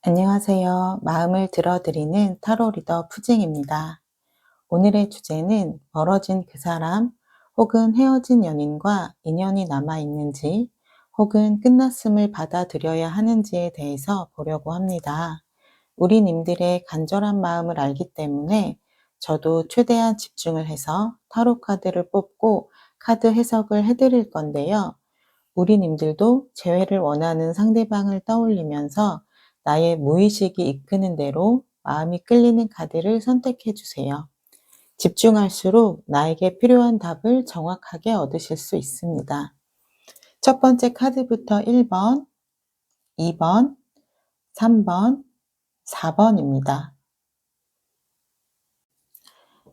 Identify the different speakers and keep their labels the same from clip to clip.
Speaker 1: 안녕하세요. 마음을 들어드리는 타로 리더 푸징입니다. 오늘의 주제는 멀어진 그 사람 혹은 헤어진 연인과 인연이 남아있는지 혹은 끝났음을 받아들여야 하는지에 대해서 보려고 합니다. 우리 님들의 간절한 마음을 알기 때문에 저도 최대한 집중을 해서 타로 카드를 뽑고 카드 해석을 해드릴 건데요. 우리 님들도 재회를 원하는 상대방을 떠올리면서 나의 무의식이 이끄는 대로 마음이 끌리는 카드를 선택해 주세요. 집중할수록 나에게 필요한 답을 정확하게 얻으실 수 있습니다. 첫 번째 카드부터 1번, 2번, 3번, 4번입니다.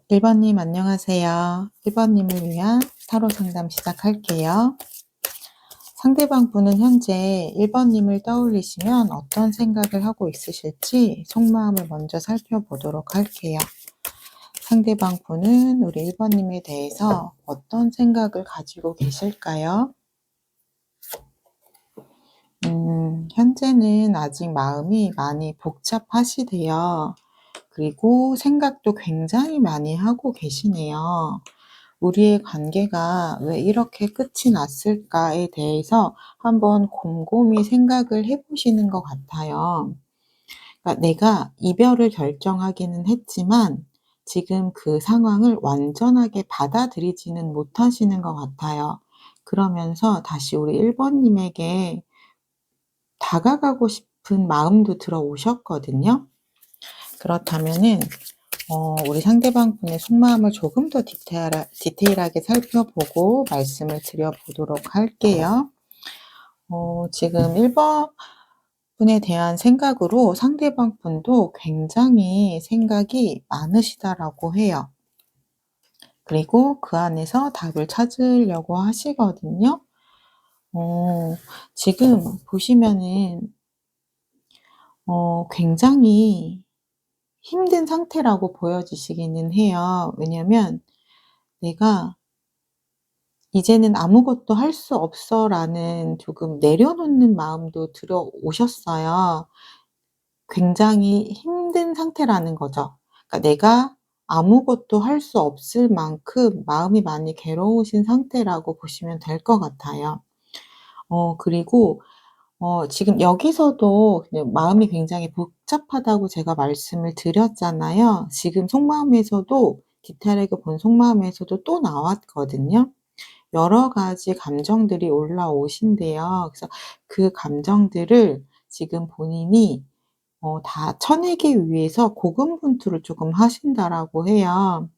Speaker 1: 1번님 안녕하세요. 1번님을 위한 타로 상담 시작할게요. 상대방 분은 현재 1번님을 떠올리시면 어떤 생각을 하고 있으실지 속마음을 먼저 살펴보도록 할게요. 상대방 분은 우리 1번님에 대해서 어떤 생각을 가지고 계실까요? 현재는 아직 마음이 많이 복잡하시대요. 그리고 생각도 굉장히 많이 하고 계시네요. 우리의 관계가 왜 이렇게 끝이 났을까에 대해서 한번 곰곰이 생각을 해보시는 것 같아요. 그러니까 내가 이별을 결정하기는 했지만 지금 그 상황을 완전하게 받아들이지는 못하시는 것 같아요. 그러면서 다시 우리 1번님에게 다가가고 싶은 마음도 들어오셨거든요. 그렇다면은 우리 상대방 분의 속마음을 조금 더 디테일하게 살펴보고 말씀을 드려보도록 할게요. 지금 1번 분에 대한 생각으로 상대방 분도 굉장히 생각이 많으시다라고 해요. 그리고 그 안에서 답을 찾으려고 하시거든요. 지금 보시면은 굉장히 힘든 상태라고 보여지시기는 해요. 왜냐면 내가 이제는 아무것도 할 수 없어라는 조금 내려놓는 마음도 들어오셨어요. 굉장히 힘든 상태라는 거죠. 그러니까 내가 아무것도 할 수 없을 만큼 마음이 많이 괴로우신 상태라고 보시면 될 것 같아요. 그리고 지금 여기서도 그냥 마음이 굉장히 복잡하다고 제가 말씀을 드렸잖아요. 지금 속마음에서도 디테일하게 본 속마음에서도 또 나왔거든요. 여러 가지 감정들이 올라오신대요. 그래서 그 감정들을 지금 본인이 다 쳐내기 위해서 고군분투를 조금 하신다라고 해요.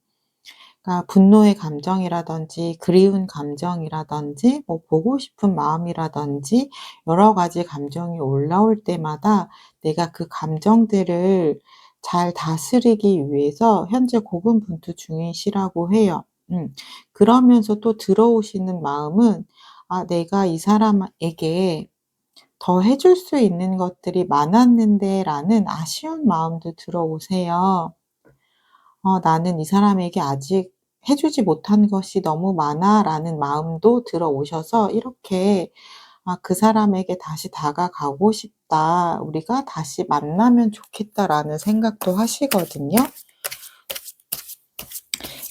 Speaker 1: 그러니까 분노의 감정이라든지 그리운 감정이라든지 뭐 보고 싶은 마음이라든지 여러 가지 감정이 올라올 때마다 내가 그 감정들을 잘 다스리기 위해서 현재 고군분투 중이시라고 해요. 그러면서 또 들어오시는 마음은 '아 내가 이 사람에게 더 해줄 수 있는 것들이 많았는데.'라는 아쉬운 마음도 들어오세요. '나는 이 사람에게 아직 해 주지 못한 것이 너무 많아.'라는 마음도 들어오셔서 이렇게 '아 그 사람에게 다시 다가가고 싶다. 우리가 다시 만나면 좋겠다.'라는 생각도 하시거든요.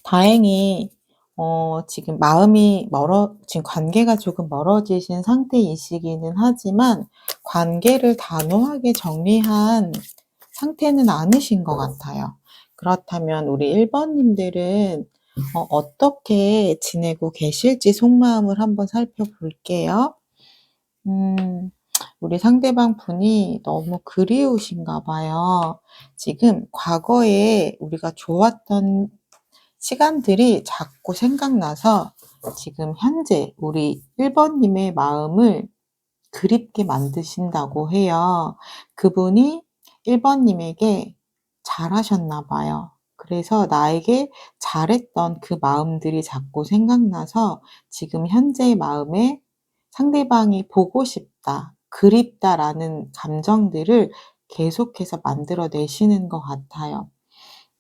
Speaker 1: 다행히 지금 관계가 조금 멀어지신 상태이시기는 하지만 관계를 단호하게 정리한 상태는 아니신 것 같아요. 그렇다면 우리 1번 님들은 어떻게 지내고 계실지 속마음을 한번 살펴볼게요. 음 우리 상대방 분이 너무 그리우신가 봐요. 지금 과거에 우리가 좋았던 시간들이 자꾸 생각나서 지금 현재 우리 1번 님의 마음을 그립게 만드신다고 해요. 그분이 1번 님에게 잘하셨나 봐요. 그래서 나에게 잘했던 그 마음들이 자꾸 생각나서 지금 현재의 마음에 상대방이 보고 싶다, 그립다라는 감정들을 계속해서 만들어 내시는 것 같아요.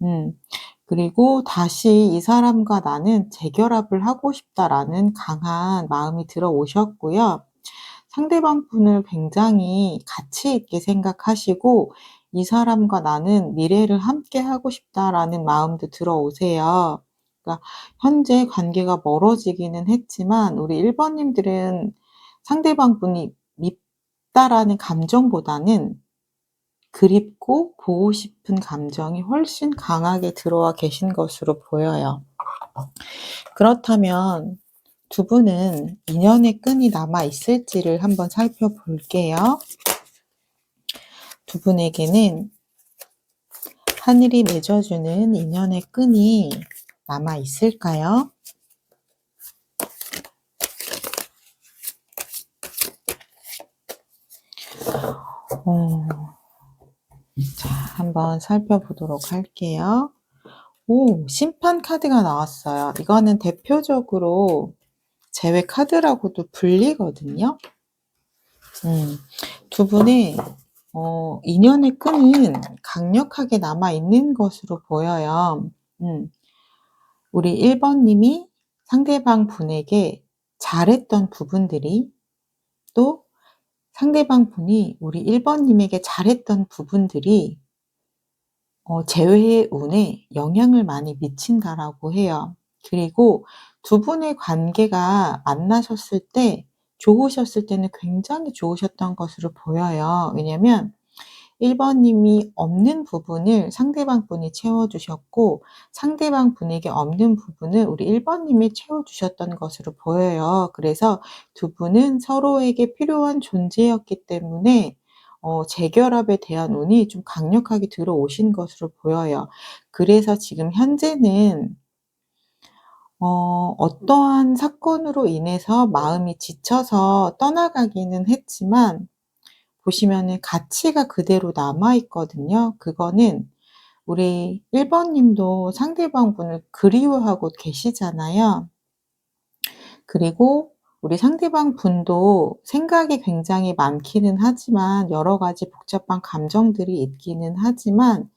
Speaker 1: 음. 그리고 다시 '이 사람과 나는 재결합을 하고 싶다.'라는 강한 마음이 들어오셨고요. 상대방 분을 굉장히 가치 있게 생각하시고 '이 사람과 나는 미래를 함께 하고 싶다.'라는 마음도 들어오세요. 그러니까 현재 관계가 멀어지기는 했지만 우리 1 번님들은 상대방 분이 밉다라는 감정보다는 그립고 보고 싶은 감정이 훨씬 강하게 들어와 계신 것으로 보여요. 그렇다면 두 분은 인연의 끈이 남아 있을지를 한번 살펴볼게요. 두 분에게는 하늘이 맺어주는 인연의 끈이 남아 있을까요? 자, 한번 살펴보도록 할게요. 심판 카드가 나왔어요. 이거는 대표적으로 재회 카드라고도 불리거든요. 두 분의 인연의 끈은 강력하게 남아있는 것으로 보여요. 우리 1 번님이 상대방 분에게 잘했던 부분들이 또 상대방 분이 우리 1 번님에게 잘했던 부분들이 재회의 운에 영향을 많이 미친다라고 해요. 그리고 두 분의 관계가 만나셨을 때 좋으셨을 때는 굉장히 좋으셨던 것으로 보여요. 왜냐면 1 번님이 없는 부분을 상대방 분이 채워주셨고 상대방 분에게 없는 부분을 우리 1 번님이 채워주셨던 것으로 보여요. 그래서 두 분은 서로에게 필요한 존재였기 때문에 재결합에 대한 운이 좀 강력하게 들어오신 것으로 보여요. 그래서 지금 현재는 어떠한 사건으로 인해서 마음이 지쳐서 떠나가기는 했지만 보시면은 가치가 그대로 남아 있거든요. 그거는 우리 1 번님도 상대방 분을 그리워하고 계시잖아요. 그리고 우리 상대방 분도 생각이 굉장히 많기는 하지만 여러 가지 복잡한 감정들이 있기는 하지만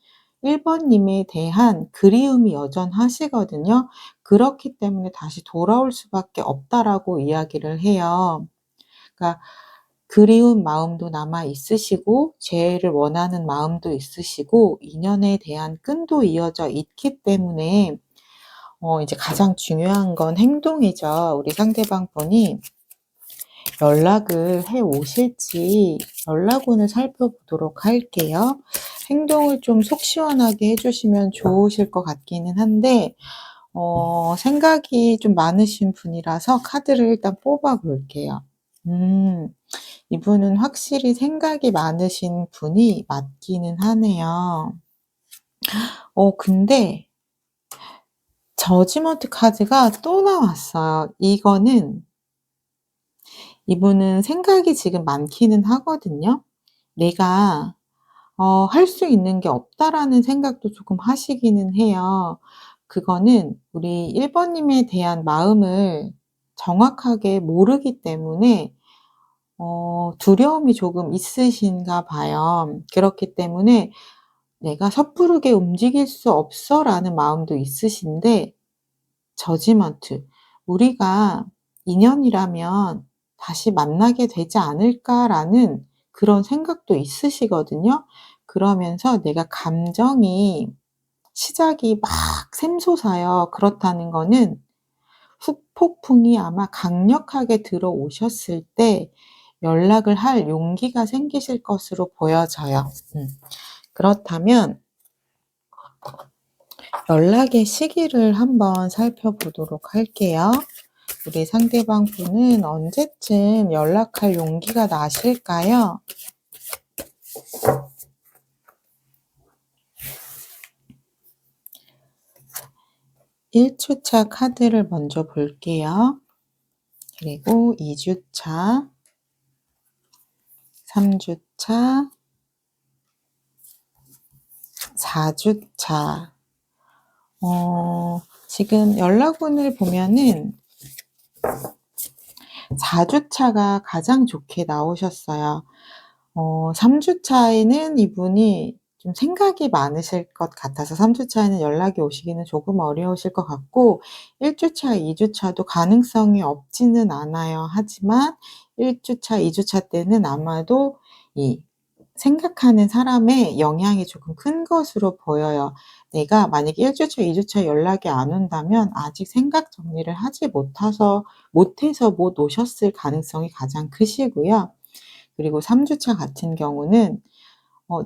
Speaker 1: 1 번님에 대한 그리움이 여전하시거든요. 그렇기 때문에 다시 돌아올 수밖에 없다라고 이야기를 해요. 그러니까 그리운 마음도 남아 있으시고 재회를 원하는 마음도 있으시고 인연에 대한 끈도 이어져 있기 때문에 이제 가장 중요한 건 행동이죠. 우리 상대방 분이 연락을 해 오실지 연락운을 살펴보도록 할게요. 행동을 좀 속 시원하게 해 주시면 좋으실 것 같기는 한데 생각이 좀 많으신 분이라서 카드를 일단 뽑아 볼게요. 이분은 확실히 생각이 많으신 분이 맞기는 하네요. 근데 저지먼트 카드가 또 나왔어요. 이거는 이분은 생각이 지금 많기는 하거든요. '내가 할 수 있는 게 없다.'라는 생각도 조금 하시기는 해요. 그거는 우리 1 번님에 대한 마음을 정확하게 모르기 때문에 두려움이 조금 있으신가 봐요. 그렇기 때문에 '내가 섣부르게 움직일 수 없어.'라는 마음도 있으신데 저지먼트 '우리가 인연이라면 다시 만나게 되지 않을까.'라는 그런 생각도 있으시거든요. 그러면서 내가 감정이 시작이 막 샘솟아요. 그렇다는 거는 후폭풍이 아마 강력하게 들어오셨을 때 연락을 할 용기가 생기실 것으로 보여져요. 그렇다면 연락의 시기를 한번 살펴보도록 할게요. 우리 상대방 분은 언제쯤 연락할 용기가 나실까요? 1 주차 카드를 먼저 볼게요. 그리고 2 주차, 3 주차, 4 주차. 지금 연락운을 보면은 4 주차가 가장 좋게 나오셨어요. 3 주차에는 이분이 좀 생각이 많으실 것 같아서 3 주차에는 연락이 오시기는 조금 어려우실 것 같고 1 주차, 2 주차도 가능성이 없지는 않아요. 하지만 1 주차, 2 주차 때는 아마도 이 생각하는 사람의 영향이 조금 큰 것으로 보여요. 내가 만약에 1 주차, 2 주차에 연락이 안 온다면 아직 생각 정리를 하지 못해서 못 오셨을 가능성이 가장 크시고요. 그리고 3 주차 같은 경우는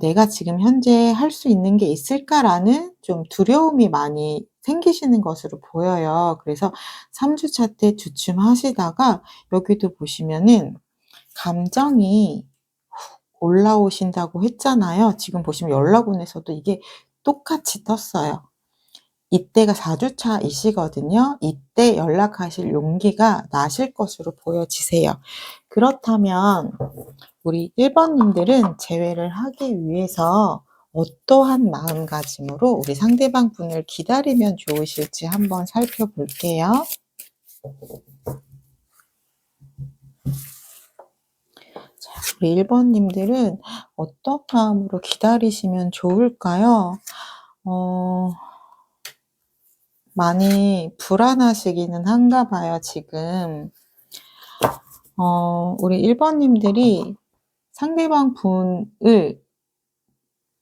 Speaker 1: '내가 지금 현재 할 수 있는 게 있을까?'라는 좀 두려움이 많이 생기시는 것으로 보여요. 그래서 3 주차 때 주춤하시다가 여기도 보시면은 감정이 올라오신다고 했잖아요. 지금 보시면 연락원에서도 이게 똑같이 떴어요. 이때가 4 주차이시거든요. 이때 연락하실 용기가 나실 것으로 보여지세요. 그렇다면 우리 1 번님들은 재회를 하기 위해서 어떠한 마음가짐으로 우리 상대방 분을 기다리면 좋으실지 한번 살펴볼게요. 자, 우리 1 번님들은 어떤 마음으로 기다리시면 좋을까요? 어 많이 불안하시기는 한가 봐요, 지금. 우리 1 번님들이 상대방 분을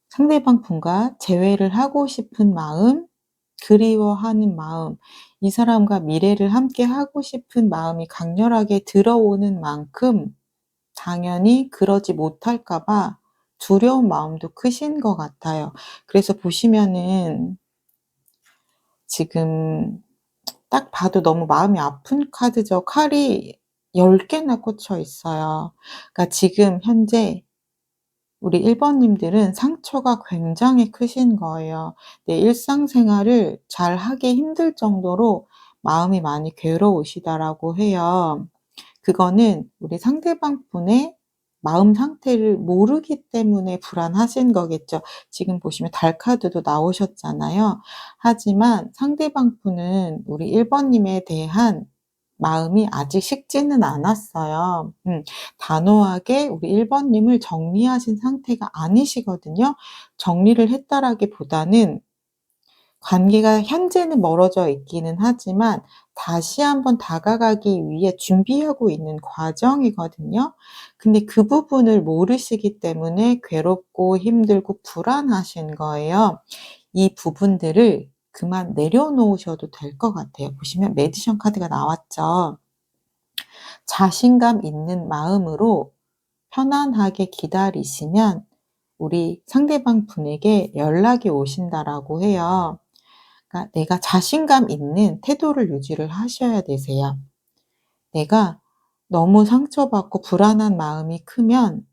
Speaker 1: 상대방 분과 재회를 하고 싶은 마음, 그리워하는 마음, 이 사람과 미래를 함께 하고 싶은 마음이 강렬하게 들어오는 만큼 당연히 그러지 못할까 봐 두려운 마음도 크신 것 같아요. 그래서 보시면은 지금 딱 봐도 너무 마음이 아픈 카드죠. 칼이 10 개나 꽂혀 있어요. 그러니까 지금 현재 우리 1 번님들은 상처가 굉장히 크신 거예요. 내 일상생활을 잘하기 힘들 정도로 마음이 많이 괴로우시다라고 해요. 그거는 우리 상대방 분의 마음 상태를 모르기 때문에 불안하신 거겠죠. 지금 보시면 달 카드도 나오셨잖아요. 하지만 상대방 분은 우리 1 번님에 대한 마음이 아직 식지는 않았어요. 단호하게 우리 1 번님을 정리하신 상태가 아니시거든요. 정리를 했다라기보다는 관계가 현재는 멀어져 있기는 하지만 다시 한번 다가가기 위해 준비하고 있는 과정이거든요. 근데 그 부분을 모르시기 때문에 괴롭고 힘들고 불안하신 거예요. 이 부분들을 그만 내려놓으셔도 될 것 같아요. 보시면 매지션 카드가 나왔죠. 자신감 있는 마음으로 편안하게 기다리시면 우리 상대방 분에게 연락이 오신다라고 해요. 그러니까 내가 자신감 있는 태도를 유지를 하셔야 되세요. 내가 너무 상처받고 불안한 마음이 크면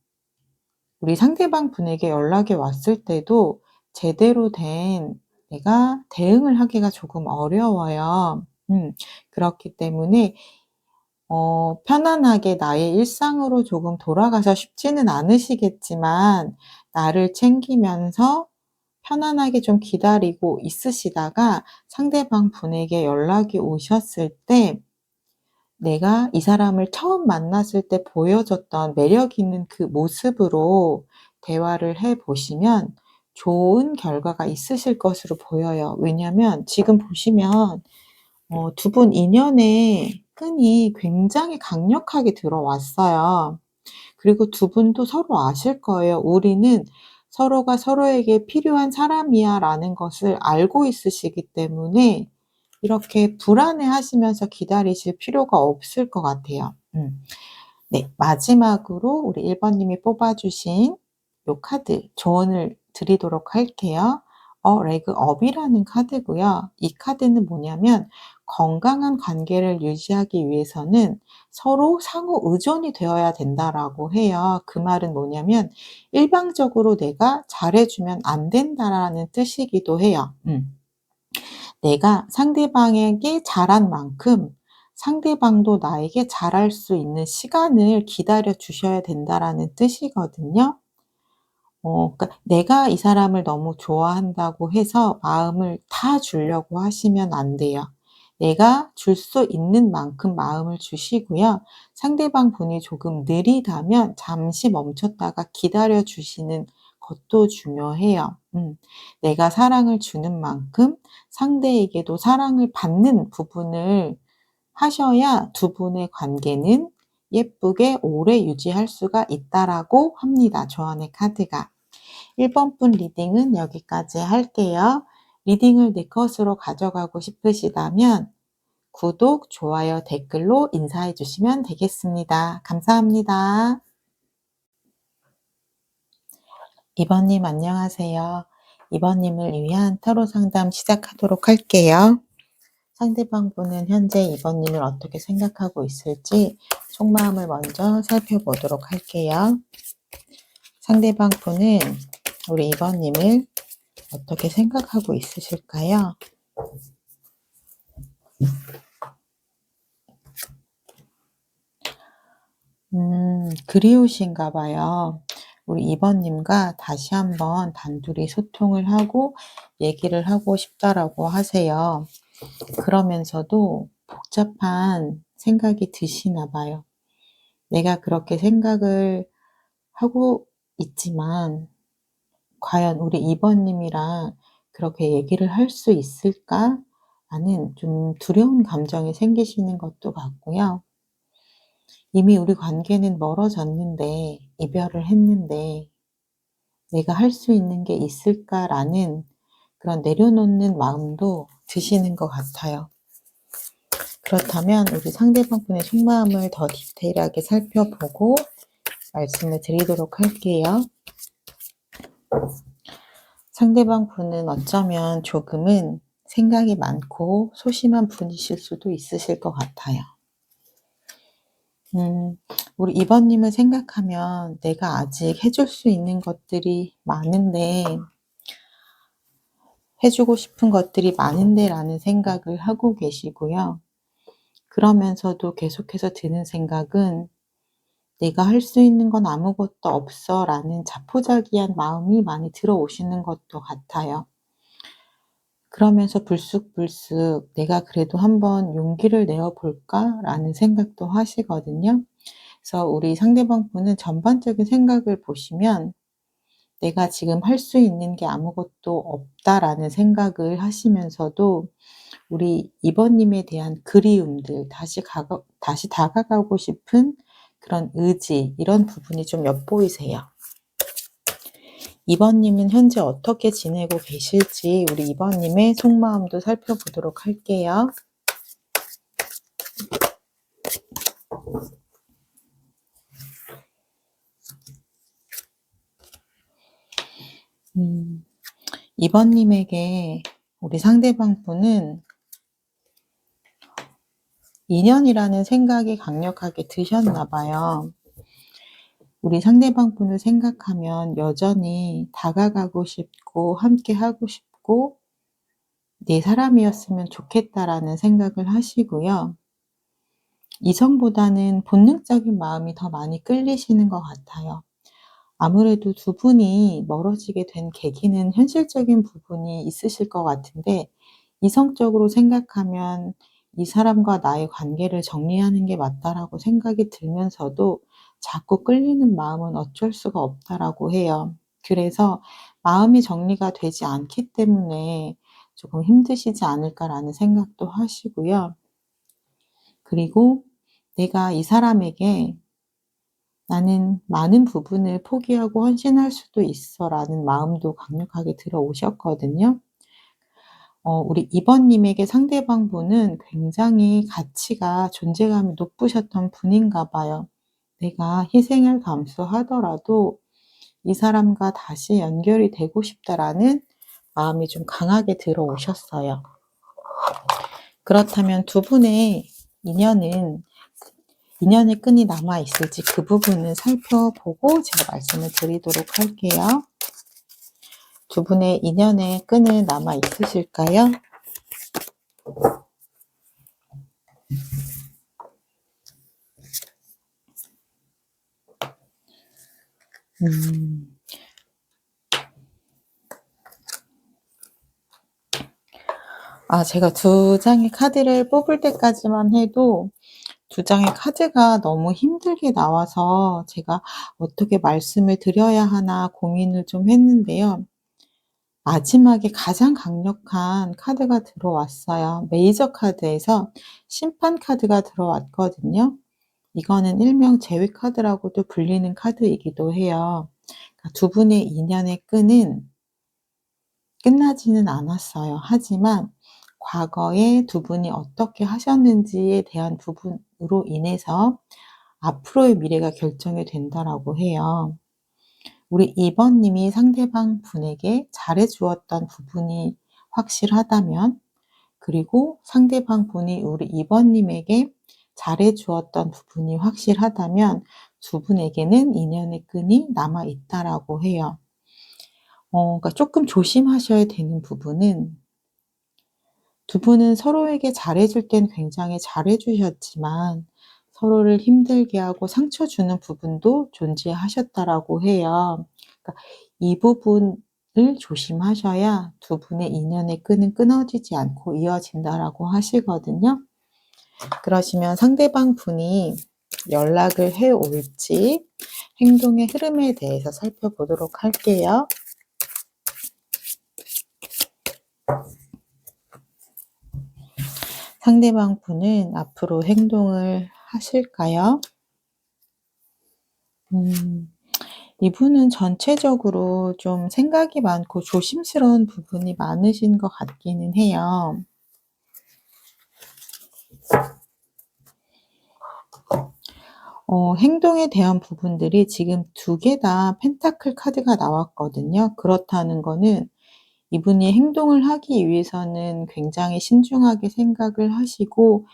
Speaker 1: 우리 상대방 분에게 연락이 왔을 때도 제대로 된 내가 대응을 하기가 조금 어려워요. 그렇기 때문에 편안하게 나의 일상으로 조금 돌아가서 쉽지는 않으시겠지만 나를 챙기면서 편안하게 좀 기다리고 있으시다가 상대방 분에게 연락이 오셨을 때 내가 이 사람을 처음 만났을 때 보여줬던 매력 있는 그 모습으로 대화를 해 보시면 좋은 결과가 있으실 것으로 보여요. 왜냐하면 지금 보시면 두 분 인연의 끈이 굉장히 강력하게 들어왔어요. 그리고 두 분도 서로 아실 거예요. '우리는 서로가 서로에게 필요한 사람이야.'라는 것을 알고 있으시기 때문에 이렇게 불안해하시면서 기다리실 필요가 없을 것 같아요. 네. 마지막으로 우리 1 번님이 뽑아 주신 요 카드 조언을 드리도록 할게요. 레그 업이라는 카드고요. 이 카드는 뭐냐면 "건강한 관계를 유지하기 위해서는 서로 상호 의존이 되어야 된다."라고 해요. 그 말은 뭐냐면 일방적으로 내가 잘해 주면 안 된다라는 뜻이기도 해요. 내가 상대방에게 잘한 만큼 상대방도 나에게 잘할 수 있는 시간을 기다려 주셔야 된다라는 뜻이거든요. 그러니까 내가 이 사람을 너무 좋아한다고 해서 마음을 다 주려고 하시면 안 돼요. 내가 줄 수 있는 만큼 마음을 주시고요. 상대방 분이 조금 느리다면 잠시 멈췄다가 기다려 주시는 것도 중요해요. 내가 사랑을 주는 만큼 상대에게도 사랑을 받는 부분을 하셔야 두 분의 관계는 예쁘게 오래 유지할 수가 있다라고 합니다. 조언의 카드가. 1번 분 리딩은 여기까지 할게요. 리딩을 내 것으로 가져가고 싶으시다면 구독, 좋아요, 댓글로 인사해 주시면 되겠습니다. 감사합니다. 2번님 안녕하세요. 2번님을 위한 타로 상담 시작하도록 할게요. 상대방 분은 현재 2번님을 어떻게 생각하고 있을지 속마음을 먼저 살펴보도록 할게요. 상대방 분은 우리 2번님을 어떻게 생각하고 있으실까요? 그리우신가 봐요. 우리 2번님과 다시 한번 단둘이 소통을 하고 얘기를 하고 싶다라고 하세요. 그러면서도 복잡한 생각이 드시나 봐요. 내가 그렇게 생각을 하고 있지만 과연 우리 2번님이랑 그렇게 얘기를 할 수 있을까? 하는 좀 두려운 감정이 생기시는 것도 같고요. 이미 우리 관계는 멀어졌는데, 이별을 했는데, 내가 할 수 있는 게 있을까라는 그런 내려놓는 마음도 드시는 것 같아요. 그렇다면 우리 상대방 분의 속마음을 더 디테일하게 살펴보고 말씀을 드리도록 할게요. 상대방 분은 어쩌면 조금은 생각이 많고 소심한 분이실 수도 있으실 것 같아요. 우리 2번님을 생각하면 내가 아직 해줄 수 있는 것들이 많은데, 해주고 싶은 것들이 많은데 라는 생각을 하고 계시고요. 그러면서도 계속해서 드는 생각은 내가 할 수 있는 건 아무것도 없어 라는 자포자기한 마음이 많이 들어오시는 것도 같아요. 그러면서 불쑥불쑥 내가 그래도 한번 용기를 내어볼까 라는 생각도 하시거든요. 그래서 우리 상대방 분은 전반적인 생각을 보시면 내가 지금 할 수 있는 게 아무것도 없다라는 생각을 하시면서도 우리 2번님에 대한 그리움들, 다시 다가가고 싶은 그런 의지, 이런 부분이 좀 엿보이세요. 2번님은 현재 어떻게 지내고 계실지 우리 2번님의 속마음도 살펴보도록 할게요. 음, 2번님에게 우리 상대방 분은 인연이라는 생각이 강력하게 드셨나 봐요. 우리 상대방 분을 생각하면 여전히 다가가고 싶고 함께 하고 싶고 내 사람이었으면 좋겠다라는 생각을 하시고요. 이성보다는 본능적인 마음이 더 많이 끌리시는 것 같아요. 아무래도 두 분이 멀어지게 된 계기는 현실적인 부분이 있으실 것 같은데, 이성적으로 생각하면 이 사람과 나의 관계를 정리하는 게 맞다라고 생각이 들면서도 자꾸 끌리는 마음은 어쩔 수가 없다라고 해요. 그래서 마음이 정리가 되지 않기 때문에 조금 힘드시지 않을까라는 생각도 하시고요. 그리고 내가 이 사람에게 나는 많은 부분을 포기하고 헌신할 수도 있어라는 마음도 강력하게 들어오셨거든요. 우리 2번님에게 상대방 분은 굉장히 가치가, 존재감이 높으셨던 분인가 봐요. 내가 희생을 감수하더라도 이 사람과 다시 연결이 되고 싶다라는 마음이 좀 강하게 들어오셨어요. 그렇다면 두 분의 인연의 끈이 남아있을지 그 부분을 살펴보고 제가 말씀을 드리도록 할게요. 두 분의 인연의 끈은 남아있으실까요? 제가 두 장의 카드를 뽑을 때까지만 해도 두 장의 카드가 너무 힘들게 나와서 제가 어떻게 말씀을 드려야 하나 고민을 좀 했는데요. 마지막에 가장 강력한 카드가 들어왔어요. 메이저 카드에서 심판 카드가 들어왔거든요. 이거는 일명 제위 카드라고도 불리는 카드이기도 해요. 그러니까 두 분의 인연의 끈은 끝나지는 않았어요. 하지만 과거에 두 분이 어떻게 하셨는지에 대한 부분으로 인해서 앞으로의 미래가 결정이 된다라고 해요. 우리 2번 님이 상대방 분에게 잘해 주었던 부분이 확실하다면, 그리고 상대방 분이 우리 2번 님에게 잘해 주었던 부분이 확실하다면 두 분에게는 인연의 끈이 남아 있다라고 해요. 그러니까 조금 조심하셔야 되는 부분은, 두 분은 서로에게 잘해 줄 땐 굉장히 잘해 주셨지만 서로를 힘들게 하고 상처 주는 부분도 존재하셨다라고 해요. 그러니까 이 부분을 조심하셔야 두 분의 인연의 끈은 끊어지지 않고 이어진다라고 하시거든요. 그러시면 상대방 분이 연락을 해 올지 행동의 흐름에 대해서 살펴보도록 할게요. 상대방 분은 앞으로 행동을 하실까요? 이분은 전체적으로 좀 생각이 많고 조심스러운 부분이 많으신 것 같기는 해요. 행동에 대한 부분들이 지금 두 개 다 펜타클 카드가 나왔거든요. 그렇다는 거는 이분이 행동을 하기 위해서는 굉장히 신중하게 생각을 하시고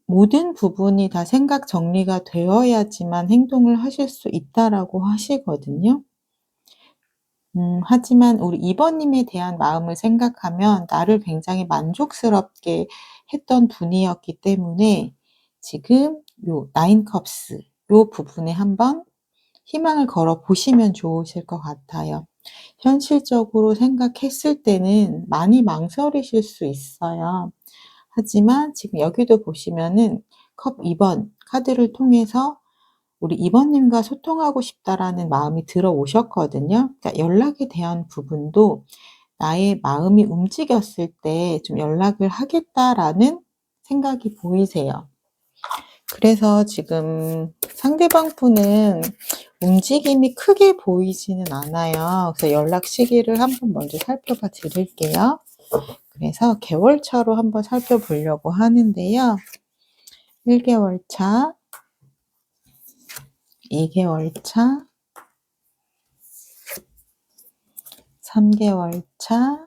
Speaker 1: 모든 부분이 다 생각 정리가 되어야지만 행동을 하실 수 있다라고 하시거든요. 하지만 우리 2번 님에 대한 마음을 생각하면 나를 굉장히 만족스럽게 했던 분이었기 때문에 지금 요 나인 컵스 요 부분에 한번 희망을 걸어 보시면 좋으실 것 같아요. 현실적으로 생각했을 때는 많이 망설이실 수 있어요. 하지만 지금 여기도 보시면은 컵 2번 카드를 통해서 우리 2번 님과 소통하고 싶다라는 마음이 들어오셨거든요. 그러니까 연락에 대한 부분도 나의 마음이 움직였을 때 좀 '연락을 하겠다.'라는 생각이 보이세요. 그래서 지금 상대방 분은 움직임이 크게 보이지는 않아요. 그래서 연락 시기를 한번 먼저 살펴봐 드릴게요. 그래서 개월차로 한번 살펴보려고 하는데요. 1개월 차, 2개월 차, 3개월 차,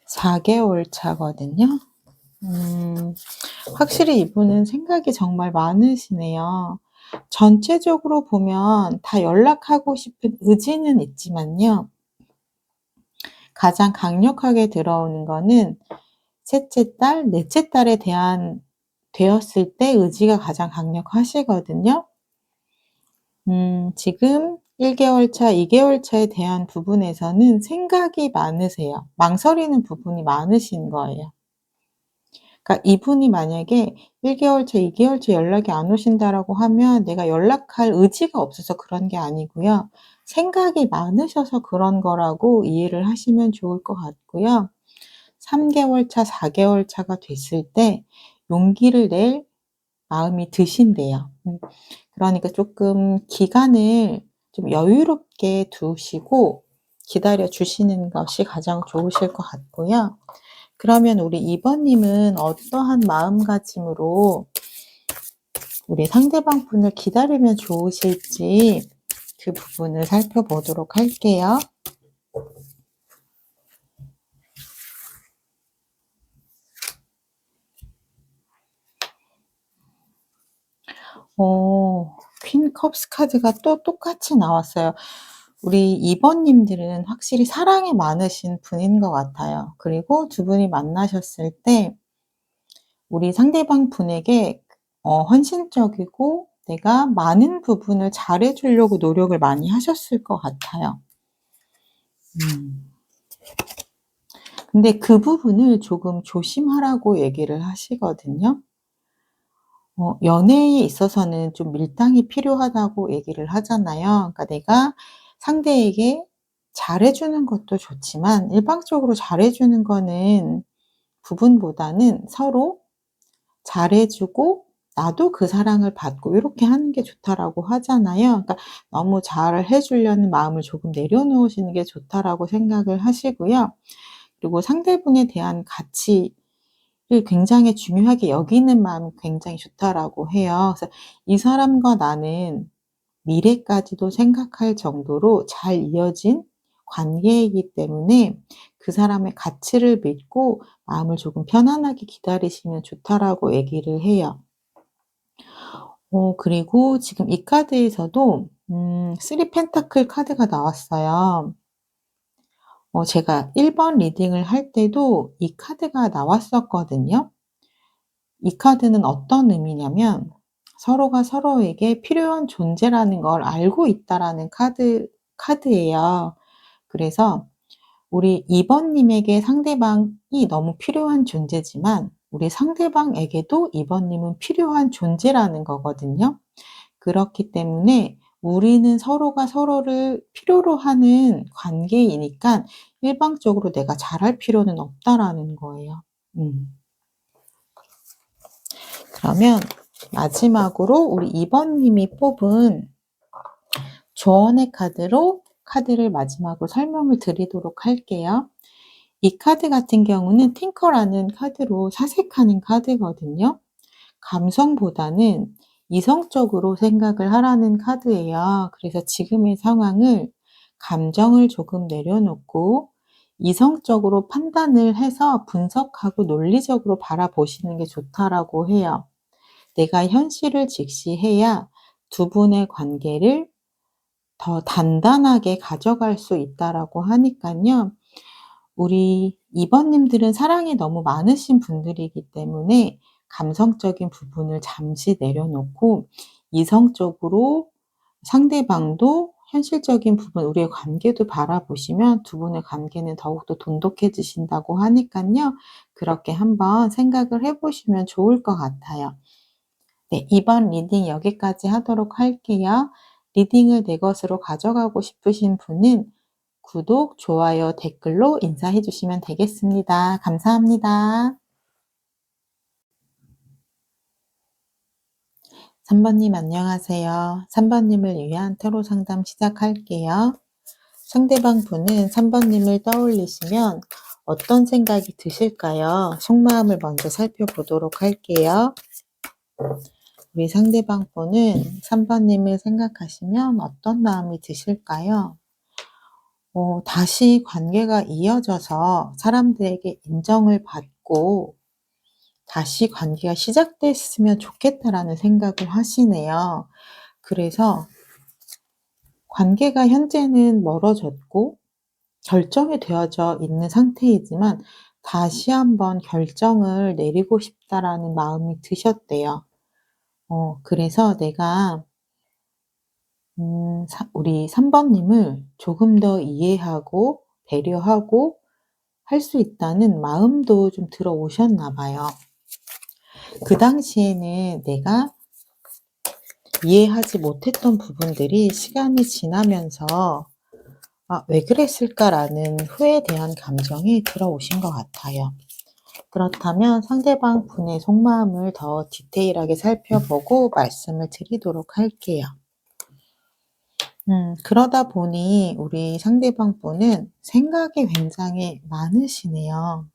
Speaker 1: 4개월 차거든요. 확실히 이분은 생각이 정말 많으시네요. 전체적으로 보면 다 연락하고 싶은 의지는 있지만요. 가장 강력하게 들어오는 거는 셋째 딸, 넷째 딸에 대한 되었을 때 의지가 가장 강력하시거든요. 지금 1개월 차, 2개월 차에 대한 부분에서는 생각이 많으세요. 망설이는 부분이 많으신 거예요. 그러니까 이분이 만약에 1개월 차, 2개월 차 연락이 안 오신다라고 하면 내가 연락할 의지가 없어서 그런 게 아니고요. 생각이 많으셔서 그런 거라고 이해를 하시면 좋을 것 같고요. 3개월 차, 4개월 차가 됐을 때 용기를 낼 마음이 드신대요. 그러니까 조금 기간을 좀 여유롭게 두시고 기다려 주시는 것이 가장 좋으실 것 같고요. 그러면 우리 2번 님은 어떠한 마음가짐으로 우리 상대방 분을 기다리면 좋으실지 그 부분을 살펴보도록 할게요. 퀸 컵스 카드가 또 똑같이 나왔어요. 우리 2번 님들은 확실히 사랑이 많으신 분인 것 같아요. 그리고 두 분이 만나셨을 때 우리 상대방 분에게 헌신적이고 내가 많은 부분을 잘해 주려고 노력을 많이 하셨을 것 같아요. 근데 그 부분을 조금 조심하라고 얘기를 하시거든요. 연애에 있어서는 좀 밀당이 필요하다고 얘기를 하잖아요. 그러니까 내가 상대에게 잘해 주는 것도 좋지만 일방적으로 잘해 주는 거는 부분보다는 서로 잘해 주고 나도 그 사랑을 받고 요렇게 하는 게 좋다라고 하잖아요. 그러니까 너무 잘해 주려는 마음을 조금 내려놓으시는 게 좋다라고 생각을 하시고요. 그리고 상대분에 대한 가치를 굉장히 중요하게 여기는 마음이 굉장히 좋다라고 해요. 그래서 이 사람과 나는 미래까지도 생각할 정도로 잘 이어진 관계이기 때문에 그 사람의 가치를 믿고 마음을 조금 편안하게 기다리시면 좋다라고 얘기를 해요. 그리고 지금 이 카드에서도 3 펜타클 카드가 나왔어요. 제가 1번 리딩을 할 때도 이 카드가 나왔었거든요. 이 카드는 어떤 의미냐면 서로가 서로에게 필요한 존재라는 걸 알고 있다라는 카드예요. 그래서 우리 2 번님에게 상대방이 너무 필요한 존재지만 우리 상대방에게도 2 번님은 필요한 존재라는 거거든요. 그렇기 때문에 우리는 서로가 서로를 필요로 하는 관계이니까 일방적으로 '내가 잘할 필요는 없다.'라는 거예요. 음. 그러면 마지막으로 우리 2 번님이 뽑은 조언의 카드로 카드를 마지막으로 설명을 드리도록 할게요. 이 카드 같은 경우는 팅커라는 카드로 사색하는 카드거든요. 감성보다는 이성적으로 생각을 하라는 카드예요. 그래서 지금의 상황을 감정을 조금 내려놓고 이성적으로 판단을 해서 분석하고 논리적으로 바라보시는 게 좋다라고 해요. 내가 현실을 직시해야 두 분의 관계를 더 단단하게 가져갈 수 있다라고 하니깐요. 우리 2 번님들은 사랑이 너무 많으신 분들이기 때문에 감성적인 부분을 잠시 내려놓고 이성적으로 상대방도 현실적인 부분 우리의 관계도 바라보시면 두 분의 관계는 더욱더 돈독해지신다고 하니깐요. 그렇게 한번 생각을 해 보시면 좋을 것 같아요. 네. 이번 리딩 여기까지 하도록 할게요. 리딩을 내 것으로 가져가고 싶으신 분은 구독, 좋아요, 댓글로 인사해 주시면 되겠습니다. 감사합니다. 3 번님 안녕하세요. 3 번님을 위한 타로 상담 시작할게요. 상대방 분은 3 번님을 떠올리시면 어떤 생각이 드실까요? 속마음을 먼저 살펴보도록 할게요. 우리 상대방 분은 3 번님을 생각하시면 어떤 마음이 드실까요? 다시 관계가 이어져서 사람들에게 인정을 받고 다시 관계가 시작됐으면 좋겠다라는 생각을 하시네요. 그래서 관계가 현재는 멀어졌고 결정이 되어져 있는 상태이지만 다시 한번 결정을 내리고 싶다라는 마음이 드셨대요. 그래서 내가 우리 3 번님을 조금 더 이해하고 배려하고 할 수 있다는 마음도 좀 들어오셨나 봐요. 그 당시에는 내가 이해하지 못했던 부분들이 시간이 지나면서 '아 왜 그랬을까.'라는 후회에 대한 감정이 들어오신 것 같아요. 그렇다면 상대방 분의 속마음을 더 디테일하게 살펴보고 말씀을 드리도록 할게요. 그러다 보니 우리 상대방 분은 생각이 굉장히 많으시네요.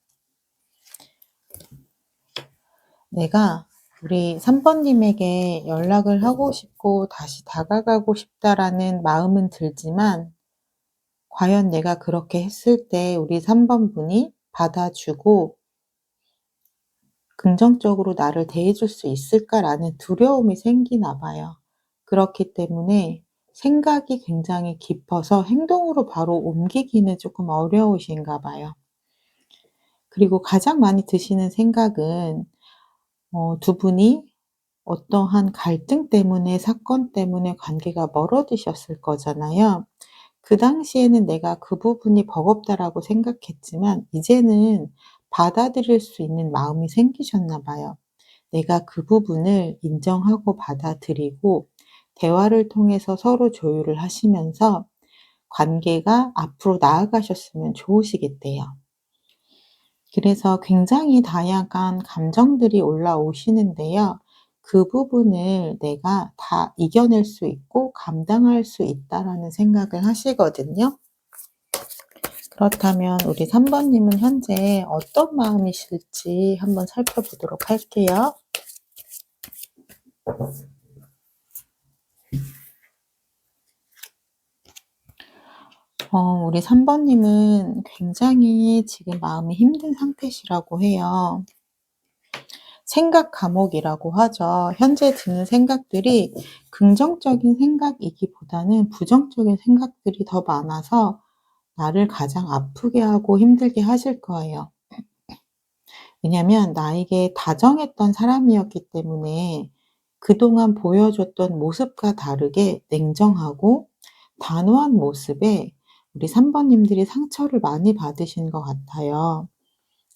Speaker 1: 내가 우리 3 번님에게 연락을 하고 싶고 다시 다가가고 싶다라는 마음은 들지만 과연 내가 그렇게 했을 때 우리 3 번분이 받아주고 긍정적으로 나를 대해줄 수 있을까라는 두려움이 생기나 봐요. 그렇기 때문에 생각이 굉장히 깊어서 행동으로 바로 옮기기는 조금 어려우신가 봐요. 그리고 가장 많이 드시는 생각은 두 분이 어떠한 갈등 때문에 사건 때문에 관계가 멀어지셨을 거잖아요. 그 당시에는 내가 그 부분이 버겁다라고 생각했지만 이제는 받아들일 수 있는 마음이 생기셨나 봐요. 내가 그 부분을 인정하고 받아들이고 대화를 통해서 서로 조율을 하시면서 관계가 앞으로 나아가셨으면 좋으시겠대요. 그래서 굉장히 다양한 감정들이 올라오시는데요. 그 부분을 내가 다 이겨낼 수 있고 감당할 수 있다라는 생각을 하시거든요. 그렇다면 우리 3번 님은 현재 어떤 마음이실지 한번 살펴보도록 할게요. 우리 3번 님은 굉장히 지금 마음이 힘든 상태시라고 해요. 생각 감옥이라고 하죠. 현재 드는 생각들이 긍정적인 생각이기보다는 부정적인 생각들이 더 많아서 나를 가장 아프게 하고 힘들게 하실 거예요. 왜냐면 나에게 다정했던 사람이었기 때문에 그동안 보여줬던 모습과 다르게 냉정하고 단호한 모습에 우리 3번 님들이 상처를 많이 받으신 것 같아요.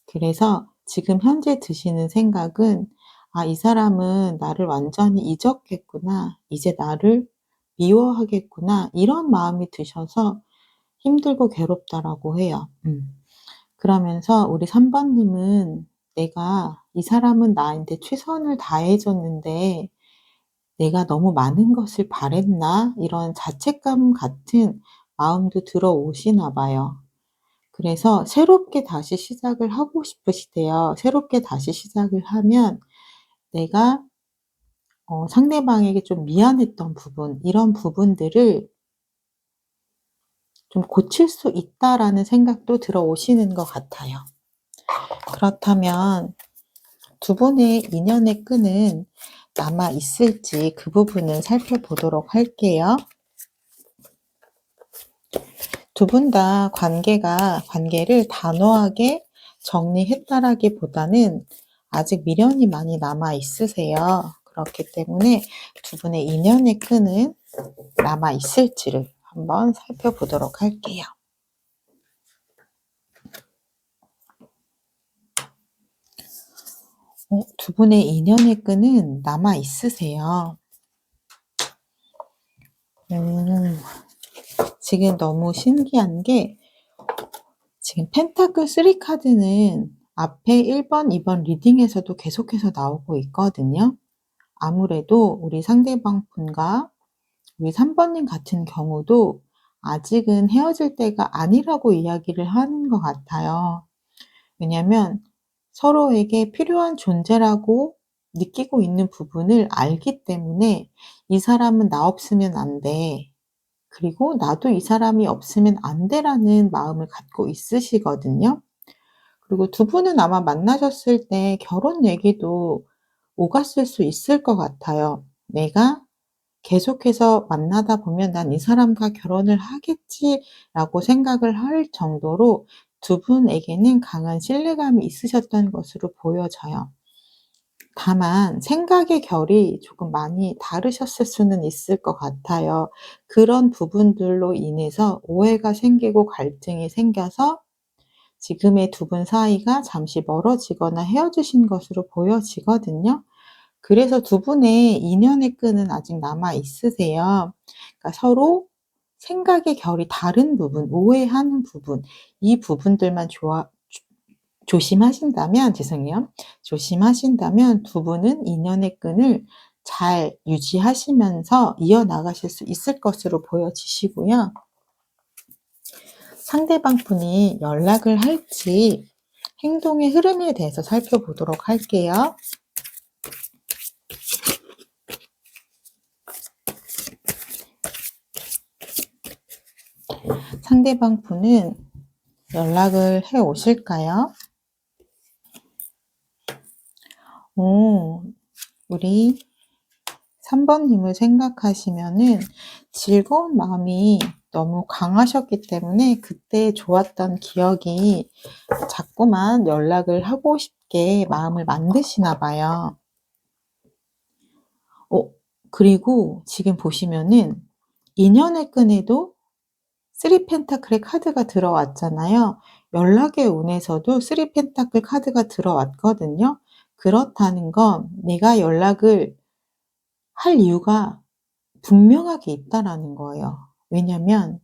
Speaker 1: 그래서 지금 현재 드시는 생각은 '아 이 사람은 나를 완전히 잊었겠구나. 이제 나를 미워하겠구나.' 이런 마음이 드셔서 힘들고 괴롭다라고 해요. 그러면서 우리 3번 님은 '내가 이 사람은 나한테 최선을 다해 줬는데 내가 너무 많은 것을 바랬나?' 이런 자책감 같은 마음도 들어오시나 봐요. 그래서 새롭게 다시 시작을 하고 싶으시대요. 새롭게 다시 시작을 하면 내가 상대방에게 좀 미안했던 부분 이런 부분들을 좀 '고칠 수 있다.'라는 생각도 들어오시는 것 같아요. 그렇다면 두 분의 인연의 끈은 남아 있을지 그 부분을 살펴보도록 할게요. 두 분 다 관계를 단호하게 정리했다라기보다는 아직 미련이 많이 남아 있으세요. 그렇기 때문에 두 분의 인연의 끈은 남아 있을지를 한번 살펴보도록 할게요. 두 분의 인연의 끈은 남아 있으세요. 지금 너무 신기한 게 지금 펜타클 3 카드는 앞에 1번, 2번 리딩에서도 계속해서 나오고 있거든요. 아무래도 우리 상대방 분과 우리 3번 님 같은 경우도 아직은 헤어질 때가 아니라고 이야기를 하는 것 같아요. 왜냐면 서로에게 필요한 존재라고 느끼고 있는 부분을 알기 때문에 '이 사람은 나 없으면 안 돼. 그리고 나도 이 사람이 없으면 안 돼.'라는 마음을 갖고 있으시거든요. 그리고 두 분은 아마 만나셨을 때 결혼 얘기도 오갔을 수 있을 것 같아요. '내가 계속해서 만나다 보면 '난 이 사람과 결혼을 하겠지.'라고 생각을 할 정도로 두 분에게는 강한 신뢰감이 있으셨던 것으로 보여져요. 다만 생각의 결이 조금 많이 다르셨을 수는 있을 것 같아요. 그런 부분들로 인해서 오해가 생기고 갈등이 생겨서 지금의 두 분 사이가 잠시 멀어지거나 헤어지신 것으로 보여지거든요. 그래서 두 분의 인연의 끈은 아직 남아 있으세요. 그러니까 서로 생각의 결이 다른 부분, 오해하는 부분, 이 부분들만 조심하신다면 죄송해요. 조심하신다면 두 분은 인연의 끈을 잘 유지하시면서 이어나가실 수 있을 것으로 보여지시고요. 상대방 분이 연락을 할지 행동의 흐름에 대해서 살펴보도록 할게요. 상대방 분은 연락을 해 오실까요? 우리 3번 님을 생각하시면은 즐거운 마음이 너무 강하셨기 때문에 그때 좋았던 기억이 자꾸만 연락을 하고 싶게 마음을 만드시나 봐요. 그리고 지금 보시면은 인연의 끈에도 쓰리 펜타클의 카드가 들어왔잖아요. 연락의 운에서도 쓰리 펜타클 카드가 들어왔거든요. 그렇다는 건 내가 연락을 할 이유가 분명하게 있다라는 거예요. 왜냐면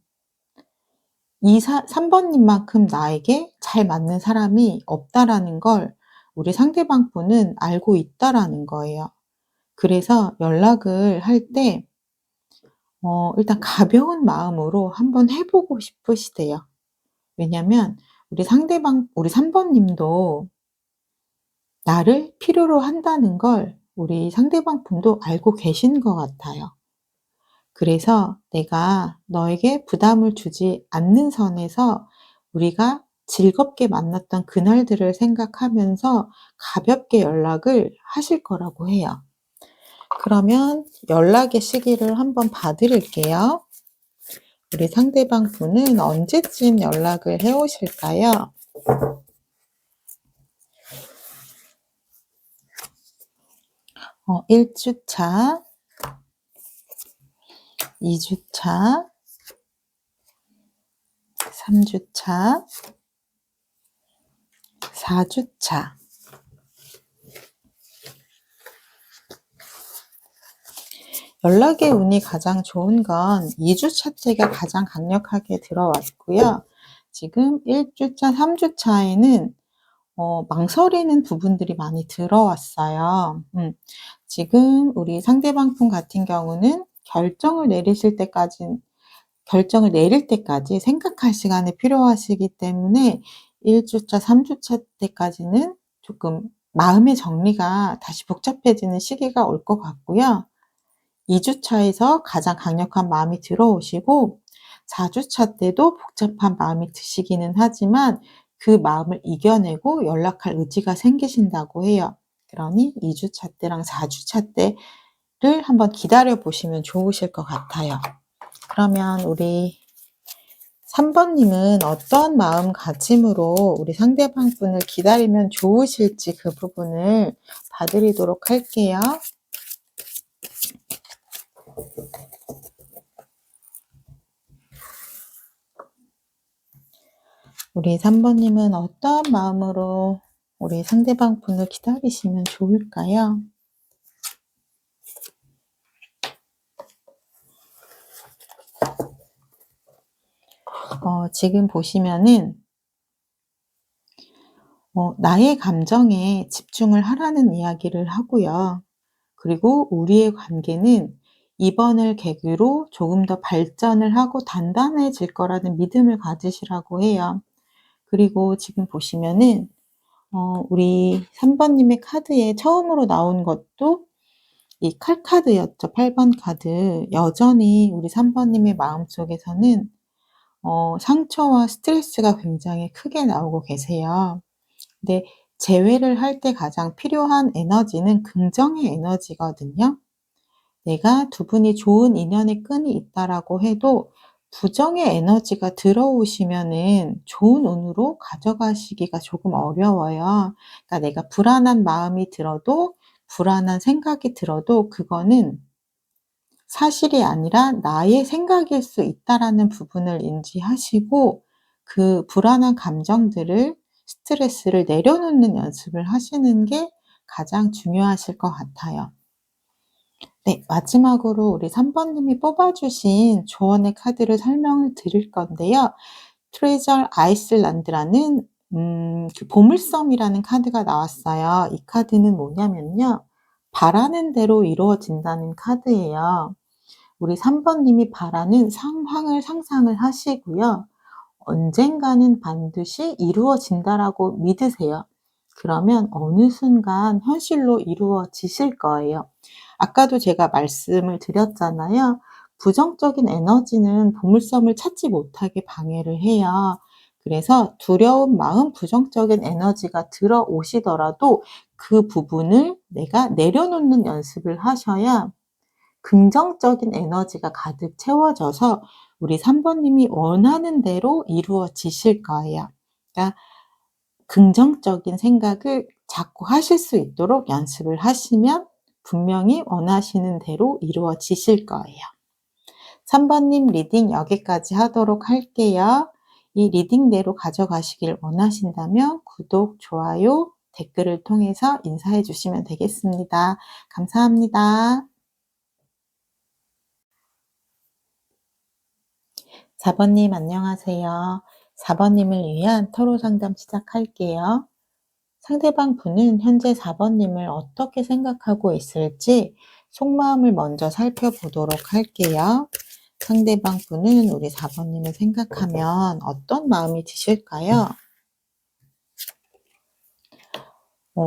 Speaker 1: 이 3번 님만큼 나에게 잘 맞는 사람이 없다라는 걸 우리 상대방 분은 알고 있다라는 거예요. 그래서 연락을 할 때 일단 가벼운 마음으로 한번 해 보고 싶으시대요. 왜냐면 우리 3번 님도 나를 필요로 한다는 걸 우리 상대방 분도 알고 계신 것 같아요. 그래서 내가 너에게 부담을 주지 않는 선에서 우리가 즐겁게 만났던 그날들을 생각하면서 가볍게 연락을 하실 거라고 해요. 그러면 연락의 시기를 한번 봐 드릴게요. 우리 상대방 분은 언제쯤 연락을 해 오실까요? 1주차, 2주차, 3주차, 4주차. 연락의 운이 가장 좋은 건 2주차 때가 가장 강력하게 들어왔고요. 지금 1주차, 3주차에는 망설이는 부분들이 많이 들어왔어요. 지금 우리 상대방 분 같은 경우는 결정을 내릴 때까지 생각할 시간이 필요하시기 때문에 1주차, 3주차 때까지는 조금 마음의 정리가 다시 복잡해지는 시기가 올 것 같고요. 2주차에서 가장 강력한 마음이 들어오시고 4주차 때도 복잡한 마음이 드시기는 하지만 그 마음을 이겨내고 연락할 의지가 생기신다고 해요. 그러니 2주차 때랑 4주차 때를 한번 기다려 보시면 좋으실 것 같아요. 그러면 우리 3번 님은 어떤 마음가짐으로 우리 상대방 분을 기다리면 좋으실지 그 부분을 봐 드리도록 할게요. 우리 3번 님은 어떤 마음으로 우리 상대방 분을 기다리시면 좋을까요? 지금 보시면은 나의 감정에 집중을 하라는 이야기를 하고요. 그리고 우리의 관계는 이번을 계기로 조금 더 발전을 하고 단단해질 거라는 믿음을 가지시라고 해요. 그리고 지금 보시면은 우리 3번 님의 카드에 처음으로 나온 것도 이 칼 카드였죠. 8번 카드. 여전히 우리 3번 님의 마음속에서는 상처와 스트레스가 굉장히 크게 나오고 계세요. 근데 재회를 할 때 가장 필요한 에너지는 긍정의 에너지거든요. 내가 두 분이 좋은 인연의 끈이 있다라고 해도 부정의 에너지가 들어오시면은 좋은 운으로 가져가시기가 조금 어려워요. 그러니까 내가 불안한 마음이 들어도 불안한 생각이 들어도 그거는 사실이 아니라 나의 생각일 수 있다라는 부분을 인지하시고 그 불안한 감정들을 스트레스를 내려놓는 연습을 하시는 게 가장 중요하실 것 같아요. 네, 마지막으로 우리 3번 님이 뽑아주신 조언의 카드를 설명을 드릴 건데요. 트레저 아이슬란드라는 그 보물섬이라는 카드가 나왔어요. 이 카드는 뭐냐면요. 바라는 대로 이루어진다는 카드예요. 우리 3번 님이 바라는 상황을 상상을 하시고요. 언젠가는 반드시 이루어진다라고 믿으세요. 그러면 어느 순간 현실로 이루어지실 거예요. 아까도 제가 말씀을 드렸잖아요. 부정적인 에너지는 보물섬을 찾지 못하게 방해를 해요. 그래서 두려운 마음, 부정적인 에너지가 들어오시더라도 그 부분을 내가 내려놓는 연습을 하셔야 긍정적인 에너지가 가득 채워져서 우리 3번 님이 원하는 대로 이루어지실 거예요. 그러니까 긍정적인 생각을 자꾸 하실 수 있도록 연습을 하시면 분명히 원하시는 대로 이루어지실 거예요. 3번님 리딩 여기까지 하도록 할게요. 이 리딩대로 가져가시길 원하신다면 구독, 좋아요, 댓글을 통해서 인사해 주시면 되겠습니다. 감사합니다. 4번님 안녕하세요. 4번님을 위한 토로 상담 시작할게요. 상대방 분은 현재 4번님을 어떻게 생각하고 있을지 속마음을 먼저 살펴보도록 할게요. 상대방 분은 우리 4번님을 생각하면 어떤 마음이 드실까요?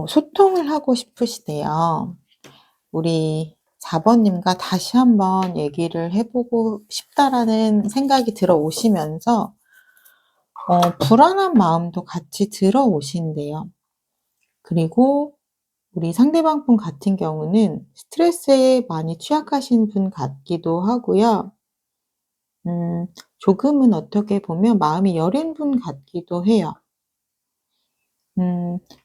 Speaker 1: 소통을 하고 싶으시대요. 우리 4번님과 다시 한번 얘기를 해보고 싶다라는 생각이 들어오시면서 불안한 마음도 같이 들어오신대요. 그리고 우리 상대방 분 같은 경우는 스트레스에 많이 취약하신 분 같기도 하고요. 조금은 어떻게 보면 마음이 여린 분 같기도 해요.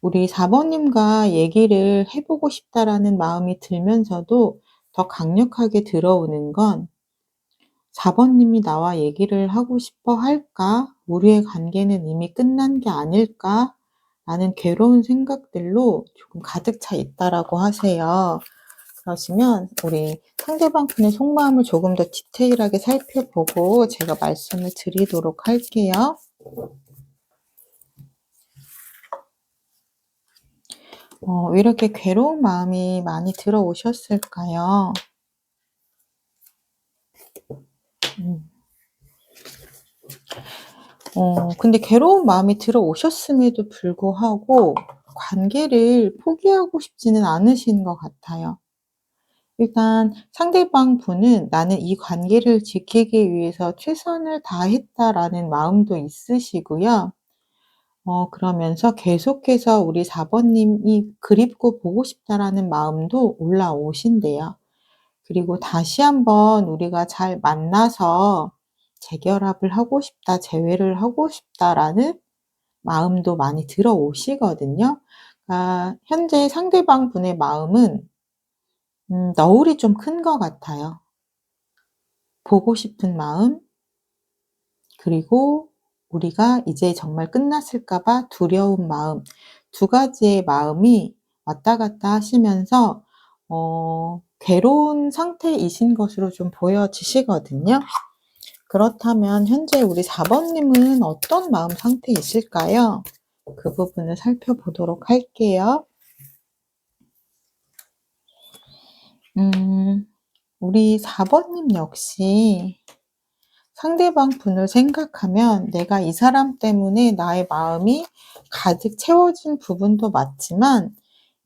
Speaker 1: 우리 4번님과 얘기를 해보고 싶다라는 마음이 들면서도 더 강력하게 들어오는 건 4번님이 나와 얘기를 하고 싶어 할까? 우리의 관계는 이미 끝난 게 아닐까? 라는 괴로운 생각들로 조금 가득 차 있다라고 하세요. 그러시면 우리 상대방 분의 속마음을 조금 더 디테일하게 살펴보고 제가 말씀을 드리도록 할게요. 왜 이렇게 괴로운 마음이 많이 들어오셨을까요? 근데 괴로운 마음이 들어오셨음에도 불구하고 관계를 포기하고 싶지는 않으신 것 같아요. 일단 상대방 분은 '나는 이 관계를 지키기 위해서 최선을 다했다.'라는 마음도 있으시고요. 그러면서 계속해서 우리 4번님이 그립고 보고 싶다라는 마음도 올라오신대요. 그리고 다시 한번 우리가 잘 만나서 재결합을 하고 싶다, 재회를 하고 싶다라는 마음도 많이 들어오시거든요. 그러니까 현재 상대방 분의 마음은 너울이 좀 큰 것 같아요. 보고 싶은 마음, 그리고 우리가 이제 정말 끝났을까 봐 두려운 마음, 두 가지의 마음이 왔다 갔다 하시면서 괴로운 상태이신 것으로 좀 보여지시거든요. 그렇다면 현재 우리 4번님은 어떤 마음 상태이실까요? 그 부분을 살펴보도록 할게요. 우리 4번님 역시 상대방 분을 생각하면 내가 이 사람 때문에 나의 마음이 가득 채워진 부분도 맞지만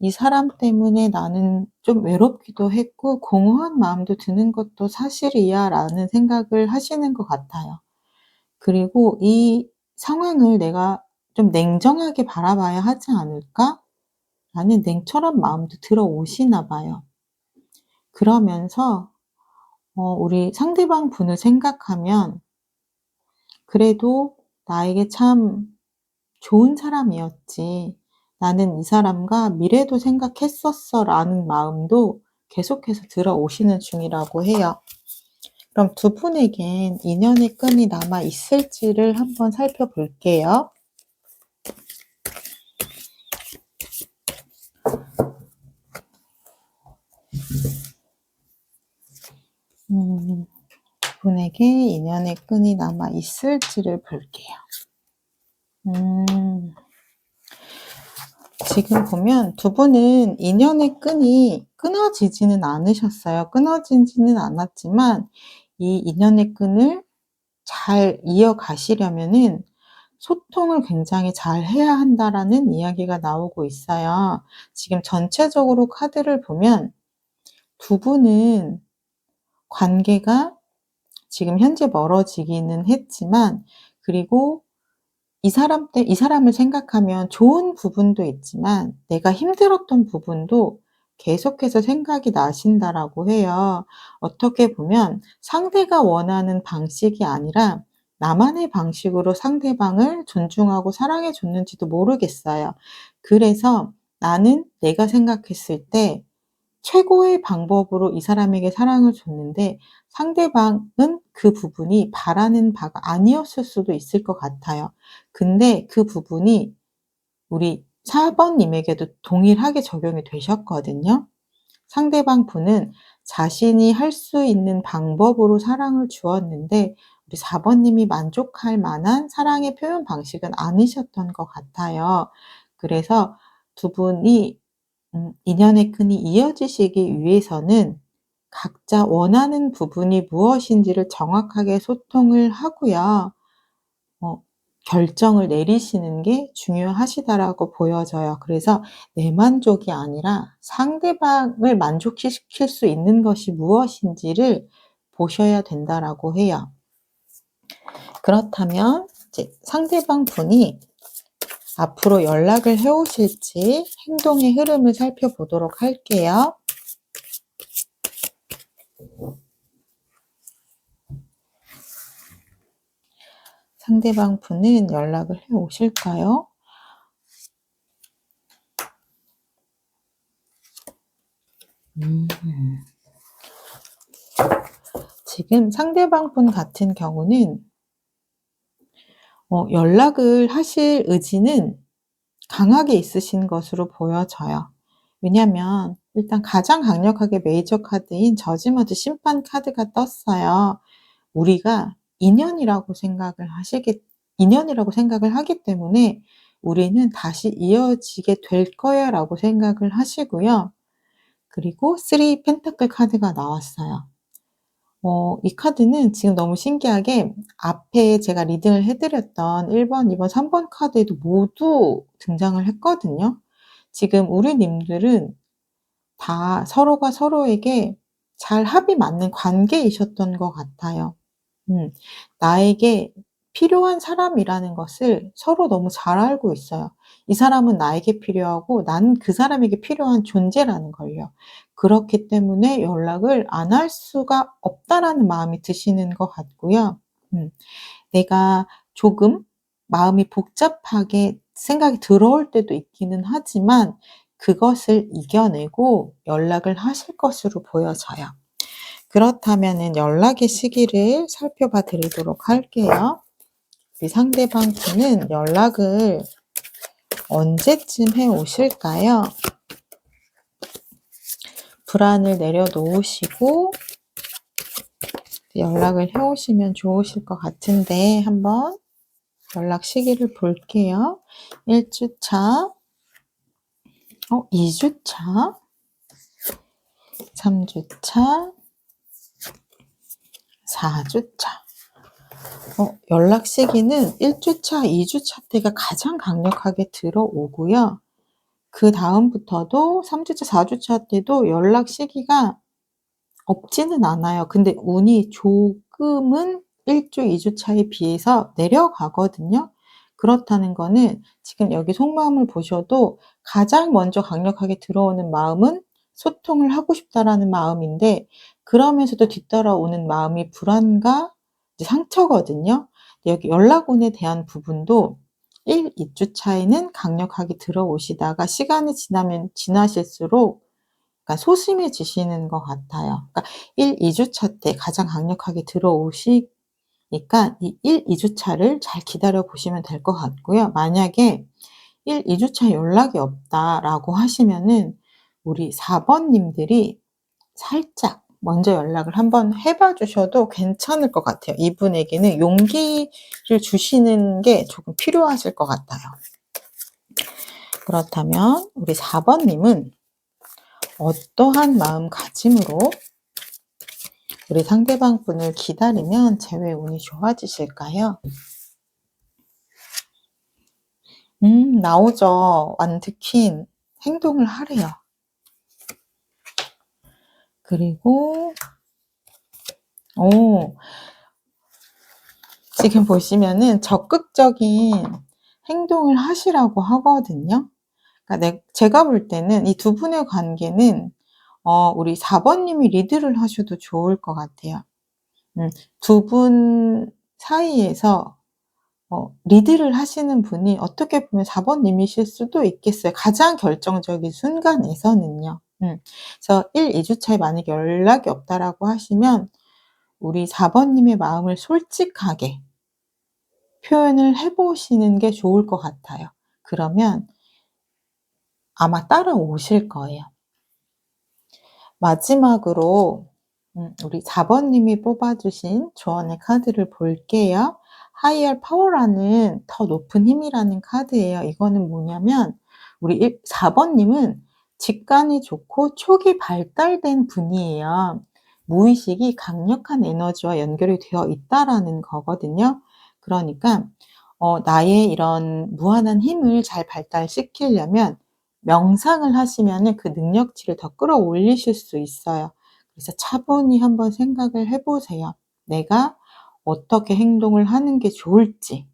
Speaker 1: 이 사람 때문에 나는 좀 외롭기도 했고 공허한 마음도 드는 것도 사실이야 라는 생각을 하시는 것 같아요. 그리고 이 상황을 내가 좀 냉정하게 바라봐야 하지 않을까? 라는 냉철한 마음도 들어오시나 봐요. 그러면서 우리 상대방 분을 생각하면 그래도 나에게 참 좋은 사람이었지. 나는 이 사람과 미래도 생각했었어. 라는 마음도 계속해서 들어오시는 중이라고 해요. 그럼 두 분에겐 인연의 끈이 남아 있을지를 한번 살펴볼게요. 두 분에게 인연의 끈이 남아 있을지를 볼게요. 지금 보면 두 분은 인연의 끈이 끊어지지는 않으셨어요. 끊어지지는 않았지만 이 인연의 끈을 잘 이어가시려면은 소통을 굉장히 잘 해야 한다라는 이야기가 나오고 있어요. 지금 전체적으로 카드를 보면 두 분은 관계가 지금 현재 멀어지기는 했지만 그리고 이 사람을 생각하면 좋은 부분도 있지만 내가 힘들었던 부분도 계속해서 생각이 나신다라고 해요. 어떻게 보면 상대가 원하는 방식이 아니라 나만의 방식으로 상대방을 존중하고 사랑해 줬는지도 모르겠어요. 그래서 나는 내가 생각했을 때 최고의 방법으로 이 사람에게 사랑을 줬는데 상대방은 그 부분이 바라는 바가 아니었을 수도 있을 것 같아요. 근데 그 부분이 우리 4 번님에게도 동일하게 적용이 되셨거든요. 상대방 분은 자신이 할 수 있는 방법으로 사랑을 주었는데 우리 4 번님이 만족할 만한 사랑의 표현 방식은 아니셨던 것 같아요. 그래서 두 분이 인연의 끈이 이어지시기 위해서는 각자 원하는 부분이 무엇인지를 정확하게 소통을 하고요. 어 결정을 내리시는 게 중요하시다라고 보여져요. 그래서 내 만족이 아니라 상대방을 만족시킬 수 있는 것이 무엇인지를 보셔야 된다라고 해요. 그렇다면 이제 상대방 분이 앞으로 연락을 해 오실지 행동의 흐름을 살펴보도록 할게요. 상대방 분은 연락을 해 오실까요? 음. 지금 상대방 분 같은 경우는 연락을 하실 의지는 강하게 있으신 것으로 보여져요. 왜냐면 일단 가장 강력하게 메이저 카드인 저지먼트 심판 카드가 떴어요. 우리가 인연이라고 생각을 하기 때문에 '우리는 다시 이어지게 될 거야.'라고 생각을 하시고요. 그리고 3 펜타클 카드가 나왔어요. 이 카드는 지금 너무 신기하게 앞에 제가 리딩을 해 드렸던 1 번, 2 번, 3번 카드에도 모두 등장을 했거든요. 지금 우리 님들은 다 서로가 서로에게 잘 합이 맞는 관계이셨던 것 같아요. 음. 나에게 필요한 사람이라는 것을 서로 너무 잘 알고 있어요. 이 사람은 나에게 필요하고 나는 그 사람에게 필요한 존재라는 걸요. 그렇기 때문에 '연락을 안 할 수가 없다.'라는 마음이 드시는 것 같고요. 음. 내가 조금 마음이 복잡하게 생각이 들어올 때도 있기는 하지만 그것을 이겨내고 연락을 하실 것으로 보여져요. 그렇다면은 연락의 시기를 살펴봐 드리도록 할게요. 우리 상대방 분은 연락을 언제쯤 해 오실까요? 불안을 내려놓으시고 연락을 해 오시면 좋으실 것 같은데 한번 연락 시기를 볼게요. 1 주차, 2 주차, 3 주차, 4 주차. 연락 시기는 1 주차, 2 주차 때가 가장 강력하게 들어오고요. 그다음부터도 3 주차, 4 주차 때도 연락 시기가 없지는 않아요. 근데 운이 조금은 1 주, 2 주차에 비해서 내려가거든요. 그렇다는 거는 지금 여기 속마음을 보셔도 가장 먼저 강력하게 들어오는 마음은 '소통을 하고 싶다.'라는 마음인데 그러면서도 뒤따라오는 마음이 불안과 이제 상처거든요. 여기 연락운에 대한 부분도 1, 2 주차에는 강력하게 들어오시다가 시간이 지나실수록 그러니까 소심해지시는 것 같아요. 그러니까 1, 2 주차 때 가장 강력하게 들어오시니까 이 1, 2 주차를 잘 기다려 보시면 될 것 같고요. 만약에 1, 2 주차 연락이 없다라고 하시면은 우리 4 번님들이 살짝 먼저 연락을 한번 해봐 주셔도 괜찮을 것 같아요. 이분에게는 용기를 주시는 게 조금 필요하실 것 같아요. 그렇다면 우리 4 번님은 어떠한 마음가짐으로 우리 상대방 분을 기다리면 재회 운이 좋아지실까요? 나오죠. 완드 퀸. 행동을 하래요. 그리고 오 지금 보시면은 적극적인 행동을 하시라고 하거든요. 그러니까 제가 볼 때는 이 두 분의 관계는 우리 4 번님이 리드를 하셔도 좋을 것 같아요. 두 분 사이에서 리드를 하시는 분이 어떻게 보면 4 번님이실 수도 있겠어요. 가장 결정적인 순간에서는요. 그래서 1-2주 차에 만약에 연락이 없다라고 하시면 우리 4 번님의 마음을 솔직하게 표현을 해 보시는 게 좋을 것 같아요. 그러면 아마 따라오실 거예요. 마지막으로 우리 4 번님이 뽑아 주신 조언의 카드를 볼게요. 하이어 파워라는 더 높은 힘이라는 카드예요. 이거는 뭐냐면 우리 4 번님은 직관이 좋고 촉이 발달된 분이에요. 무의식이 강력한 에너지와 연결이 되어 있다라는 거거든요. 그러니까 나의 이런 무한한 힘을 잘 발달시키려면 명상을 하시면은 그 능력치를 더 끌어올리실 수 있어요. 그래서 차분히 한번 생각을 해 보세요. 내가 어떻게 행동을 하는 게 좋을지,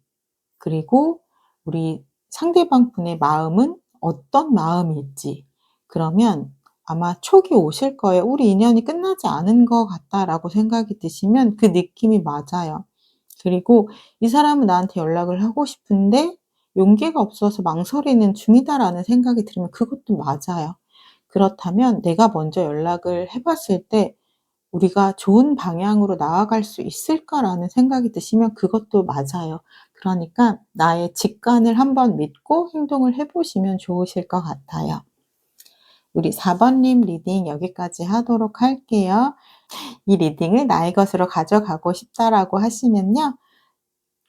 Speaker 1: 그리고 우리 상대방 분의 마음은 어떤 마음일지. 그러면 아마 촉이 오실 거예요. '우리 인연이 끝나지 않은 것 같다.'라고 생각이 드시면 그 느낌이 맞아요. 그리고 '이 사람은 나한테 연락을 하고 싶은데 용기가 없어서 망설이는 중이다.'라는 생각이 들으면 그것도 맞아요. 그렇다면 내가 먼저 연락을 해 봤을 때 '우리가 좋은 방향으로 나아갈 수 있을까?'라는 생각이 드시면 그것도 맞아요. 그러니까 나의 직관을 한번 믿고 행동을 해 보시면 좋으실 것 같아요. 우리 4 번님 리딩 여기까지 하도록 할게요. 이 리딩을 '나의 것으로 가져가고 싶다.'라고 하시면요.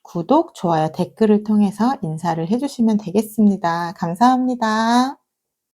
Speaker 1: 구독, 좋아요, 댓글을 통해서 인사를 해 주시면 되겠습니다. 감사합니다.